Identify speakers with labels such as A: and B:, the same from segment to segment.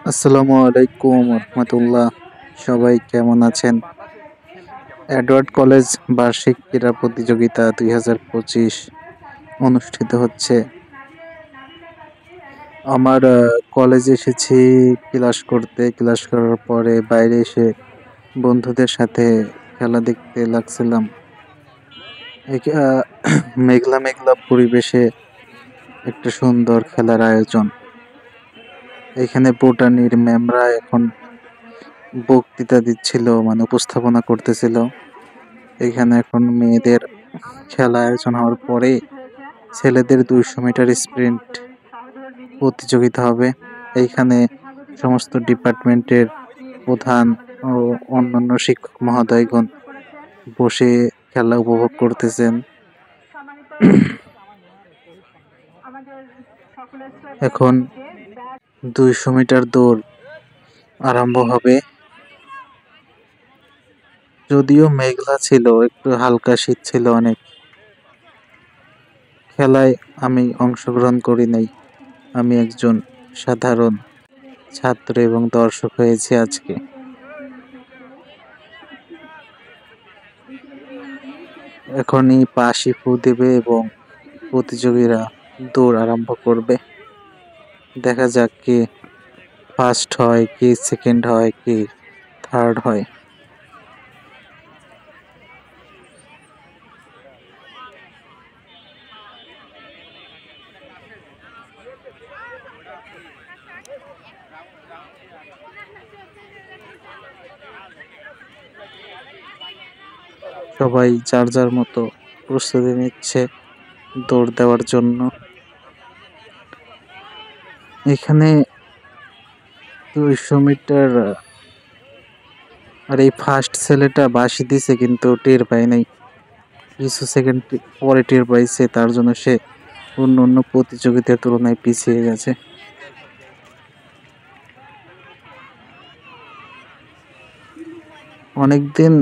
A: আসসালামু আলাইকুম রহমতুল্লাহ। সবাই কেমন আছেন? এডওয়ার্ড কলেজ বার্ষিক ক্রীড়া প্রতিযোগিতা 2025 অনুষ্ঠিত হচ্ছে। আমার কলেজে এসেছি ক্লাস করতে। ক্লাস করার পরে বাইরে এসে বন্ধুদের সাথে খেলা দেখতে লাগছিলাম। মেঘলা মেঘলা পরিবেশে একটা সুন্দর খেলার আয়োজন। এখানে বোটানির ম্যামরা এখন বক্তৃতা দিচ্ছিল, মানে উপস্থাপনা করতেছিল। এখানে এখন মেয়েদের খেলা আয়োজন হওয়ার পরে ছেলেদের 200 মিটার স্প্রিন্ট প্রতিযোগিতা হবে। এইখানে সমস্ত ডিপার্টমেন্টের প্রধান ও অন্যান্য শিক্ষক মহোদয়গণ বসে খেলা উপভোগ করতেছেন। এখন 200 মিটার দৌড় আরম্ভ হবে। যদিও মেঘলা ছিল, একটু হালকা শীত ছিল অনেক। খেলায় আমি অংশগ্রহণ করি নাই। আমি একজন সাধারণ ছাত্র এবং দর্শক হয়েছি আজকে। এখনই বাঁশি ফু দেবে এবং প্রতিযোগীরা দৌড় আরম্ভ করবে। দেখা যাক কে ফার্স্ট হয়, কে সেকেন্ড হয়, কে থার্ড হয়। সবাই যার যার মতো প্রস্তুতি নিচ্ছে দৌড় দেওয়ার জন্য। এখানে 200 মিটার আর এই ফার্স্ট ছেলেটা বাঁশি দিছে কিন্তু টের পায় নাই। কিছু সেকেন্ড পরে টের পাইছে, তার জন্য সে অন্য প্রতিযোগিতার তুলনায় পিছিয়ে গেছে। অনেকদিন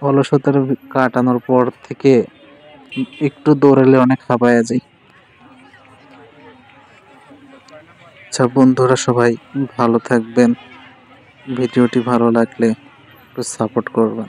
A: অলসতার কাটানোর পর থেকে একটু দৌড়ালে অনেক হাঁপায়া যায়। আচ্ছা বন্ধুরা, সবাই ভালো থাকবেন। ভিডিওটি ভালো লাগলে একটু সাপোর্ট করবেন।